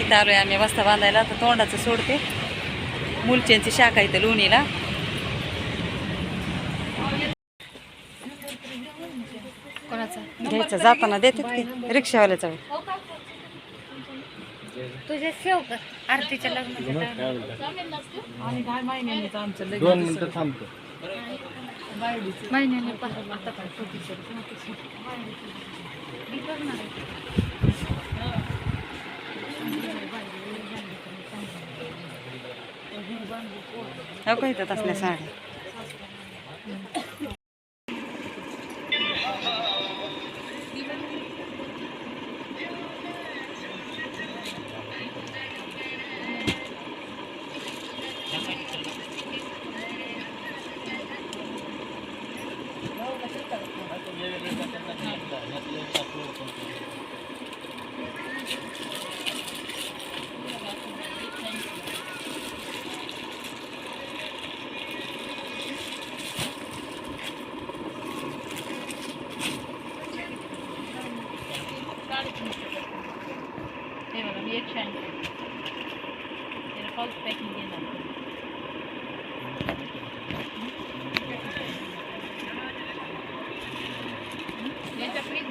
इथं आलोय आम्ही बस्ता बांधायला. तर तोंडाचं सोडते. मुलच्यांची शाखा इथं लोणीला. घ्यायचं जाताना देतात की रिक्षावाल्याचा. तुझे सेव कर आरतीच्या लग्नाच्या 2 मिनिटं थांबतो. महिन्याने हो का इथं असल्या साड्या.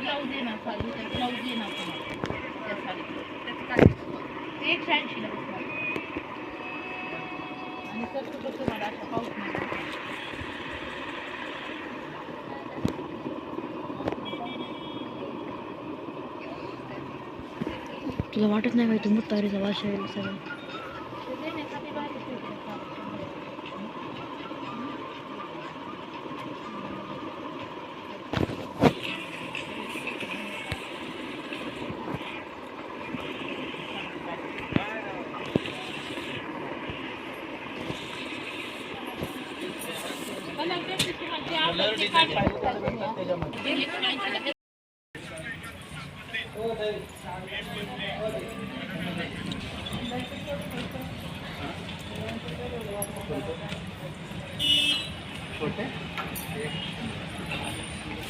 ब्लाऊज येणार ब्लाऊज येणार ते 180 ला बसणार आणि करतो तुम्हाला अशा पाऊस नाही. तुला वाटत नाही का तू मुतारीचा वास येईल सगळं?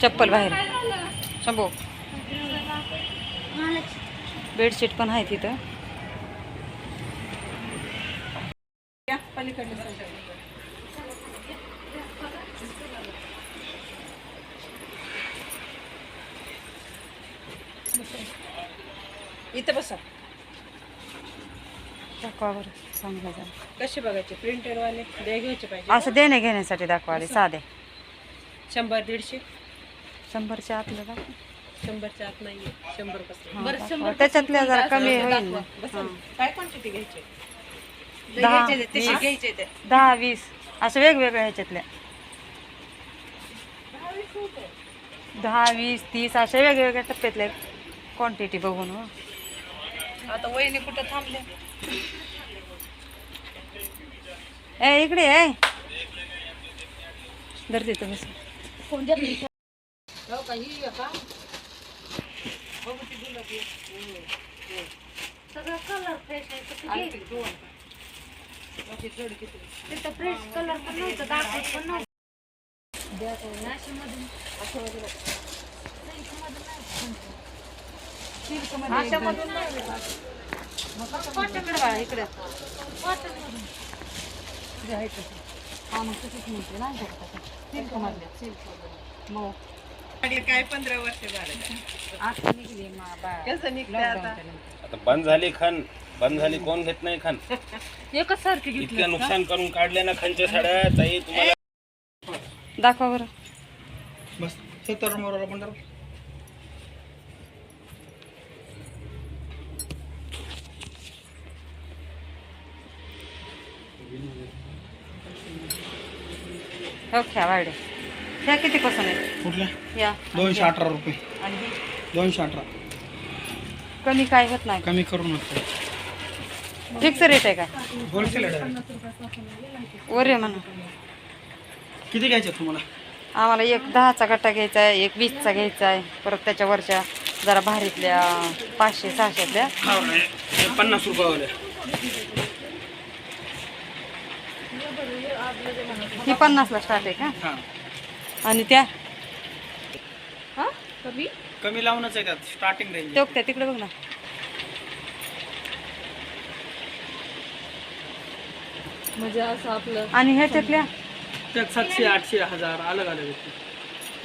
चप्पल बाहेर शंभो. बेडशीट पण आहे तिथं. इथं बसा. दाखवा बरं चांगलं झालं. कसे बघायचे प्रिंटरवाले द्या घ्यायचे पाहिजे. असं देणे घेण्यासाठी दाखवाले साधे. 100-150. 100च्या आतलं दाखवा. 100च्या आत नाहीये. 100 पासून. बरं 100 त्याच्यातल्या जरा कमी होईल ना. काय क्वांटिटी घ्यायची? 10-20 असं वेगवेगळ्या ह्याच्यातल्या 10-20-30 अशा वेगवेगळ्या टप्प्यातल्या क्वांटिटी बघून. हो आता वहिनी कुठं थांबले? ए इकडे आहे धरते तर बस. सगळं कलर फ्रेश आहे तिथं फ्रेश कलर पण नव्हतं दाखवत पण नव्हतं. काय 15 वर्ष झाले. कसं निघलं आता? आता बंद झाली खान, बंद झाली. कोण घेत नाही खान? एकच सारखी इतकं नुकसान करून काढले ना खानच्या साड्या. ताई तुम्हाला दाखवा बरं. बस हे तर मोराला पण हो ख्या वाढे ह्या किती पासून आहे? कुठल्या? या 218 रुपये. आणि 218. कमी काय होत नाही. कमी करू नका. फिक्स रेट आहे का? होलसेल वर आहे म्हणा. किती घ्यायचे तुम्हाला? आम्हाला एक 10चा गट्टा घ्यायचा आहे, एक 20चा घ्यायचा आहे. परत त्याच्यावरच्या जरा भारीतल्या 500-600तल्या 50 रुपयावाल्या. ही 50ला स्टार्ट आहे का? हां आणि त्या कमी लावूनच आहे त्यात स्टार्टिंग रेंज. त्या तिकडे बघ ना. म्हणजे असं आपलं आणि ह्याच्यातल्या त्यात 700 800 1000 अलग अलग आहेत.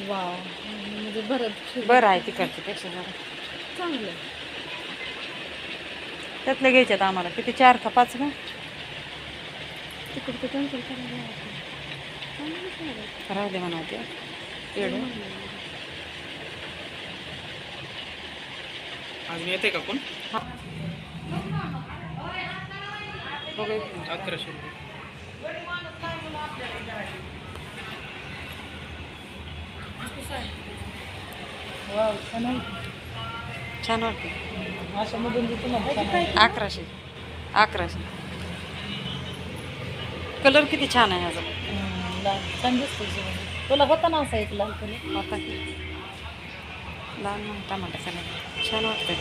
वाव म्हणजे बरं बरं आहे तिकडच्या पेक्षा जरा चांगलं. त्यातल्या घ्यायच्यात आम्हाला किती 4 का 5 का तिकडचं कॅन्सल करायला राहू दे म्हणा ते एवढं अजून येते का कोण? बघू 1100 रुपये. छान वाटते. 1100 कलर किती छान आहे ह्याचा. छान दिसतो तुला होता ना असा एक लाल कलर आता लाल टमाटा सगळं छान वाटतंय.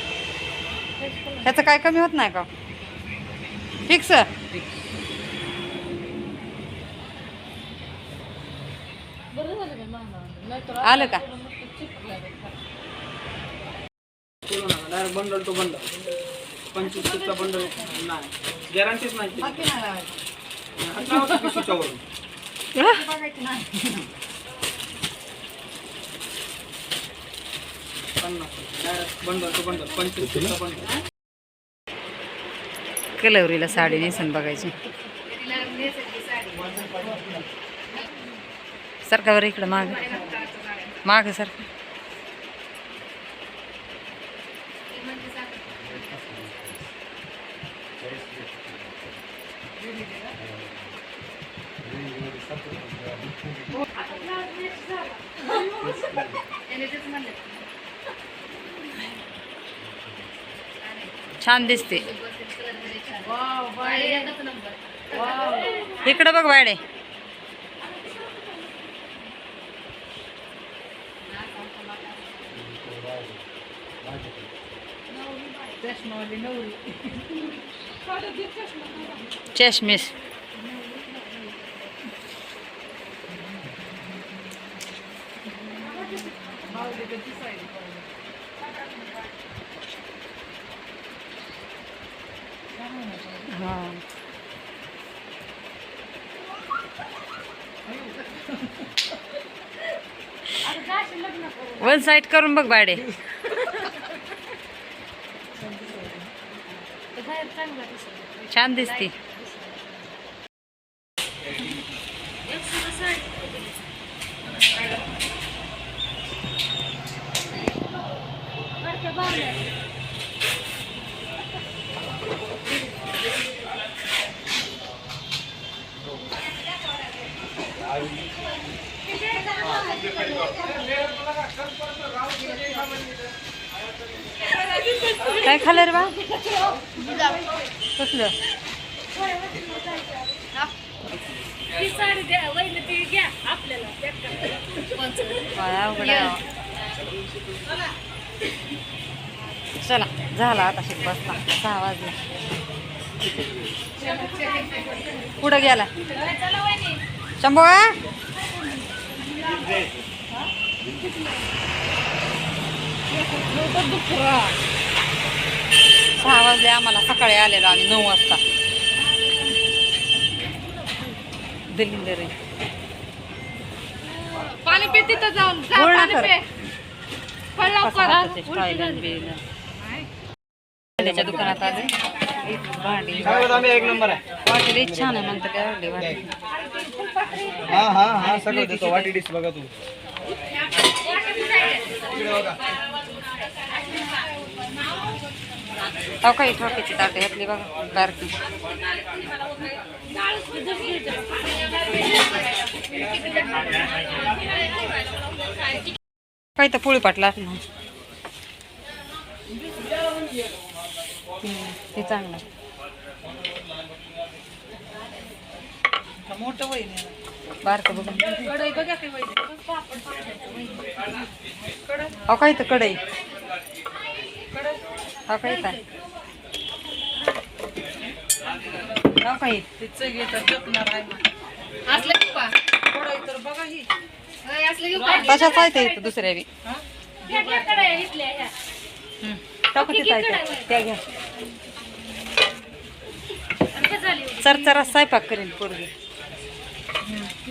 ह्याचं काय कमी होत नाही का फिक्स. बरं झालं का नाहीतर आलं का बोलू नका डायरेक्ट बंडल टू बंडल 25 चा बंडल नाही गॅरंटीच नाही. हात लावा पिशवीच्या वरून. डायरेक्ट बंडल टू बंडल 25 चा बंडल. कलवरीला साडी नेसून बघायची. सरकावर इकडं माग सरका. छान दिसते. इकडं बघ बायडे. चष्मीस हां वन साईड करून बघ बायडे. छान दिसते. काय खाल्लं रे बा कसलं काय अवघड आहे. चला झाला आता शिक बसला 6 वाजले. पुढं गेला शंभू. 6 वाजले आम्हाला. सकाळी आलेलो आम्ही 9 वाजता. दिल्ली पाणी पे तिथं जाऊन जा, पूर्ण पाणी कर. पे. फळ लवकर हा. त्याच्या दुकानात आले. भांडी काय होतं आम्ही एक नंबर आहे. वाटी लई छान आहे म्हणतात काय वाटली वाटी. हा हा हा सगळं देतो. वाटी डिश बघा तू. इकडे बघा. अहो काही ठोक्याची ताटे घातली बघा बारकी. काही तर पोळी पाटला ना ते चांगलं. मोठं वहीन बारकं बघा. कढई बघा की वहीन. अहो काही तर कढई. हा काही काय हा काही तिचं घेतात जपणार आहे. असलं की पा. कढई तर बघा ही. होय, असलं की पा. तशाच आहे ते इथं दुसऱ्या बी. ह्या घ्या कढया इथल्या ह्या. टाकू तिथं आहे त्या घ्या. आणि हे झाली. चरचरा स्वयंपाक करेन पोरगी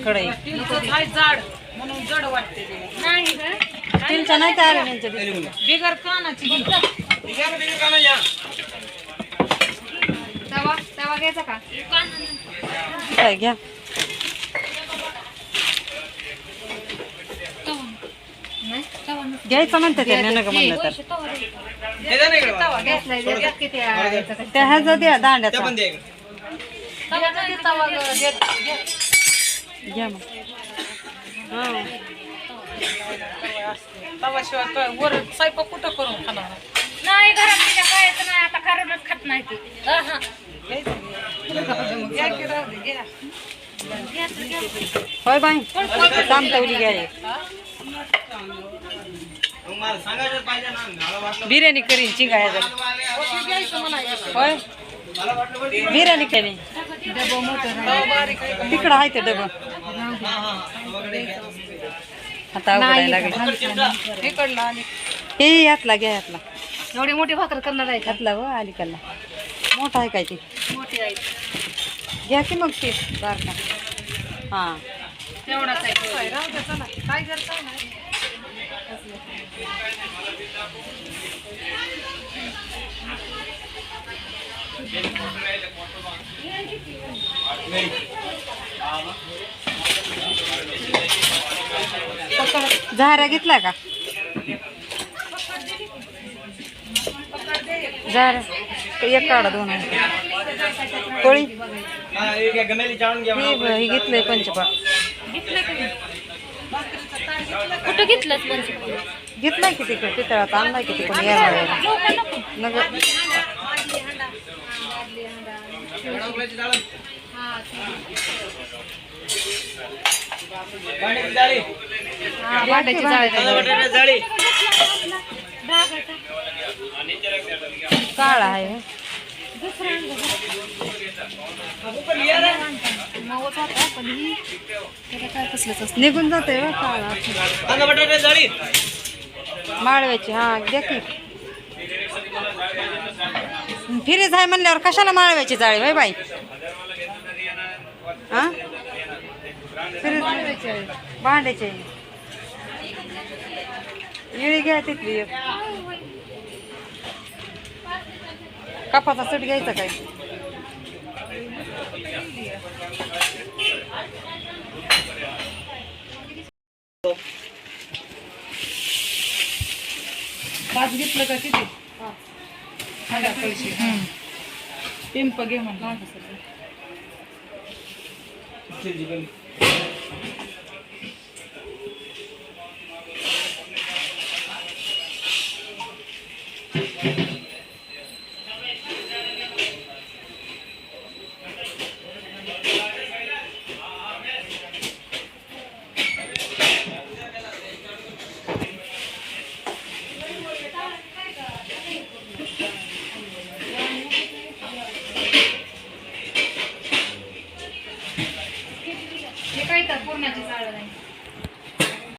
कढई तिचं काय जाड म्हणून जड वाटते ते. नाही गं. स्टीलच्या नाही त्या अॅल्युमिनियमच्या दिसतील. बिगर कानाची तवा तवा घ्यायचा का काय घ्या नाही तवा नसतो. घ्यायचं म्हणते ते नका म्हणलं तर घेतलाय देतात किती द्यायचा का? त्या ह्याचा द्या दांड्याचा तवा नाही, तवा घ्या मग हा तवाशिवाय काय वर स्वयंपाक कुठं करून खाणार नाही घरात तिच्या खायचं नाही आता कारणच खात नाही ती घ्या की राहू दे, घ्या. होय बाई तामतवली घ्या एक. बिर्याणी करीन चिंगा ह्याच्यात होय बिर्याणी करीन तिकडं आहे ते डबं आता अवघडायला लागले इकडला आणि हे यातला घ्या यातला एवढी मोठी भाकर करणार आहे का यातला व अलीकडला मोठा आहे काय ते मोठी आहे घ्या की मग ते बारका हां तेवढाच आहे काय राहू दे चला काय करता नाही झाऱ्या घेतला का झाऱ्या एक काढा दोन आहे पोळी हे घेतलंय पंचपा कुठं घेतलंच म्हणजे घेतलाय की तिकडे पितळात आणलाय की तिकडे यायला नगर भांड्याची जाळी काळा आहे निघून जाते काळा माळव्याची हा द्या की फिरीज आहे म्हणल्यावर कशाला माळव्याची जाळी होय बाई हा फिरीज भांड्याची आहे. इळी घ्या तिथली एक. कपाचा सूट घ्यायचा काय पाच घेतलं का किती पैसे पिंप घे म्हणलं Thank you.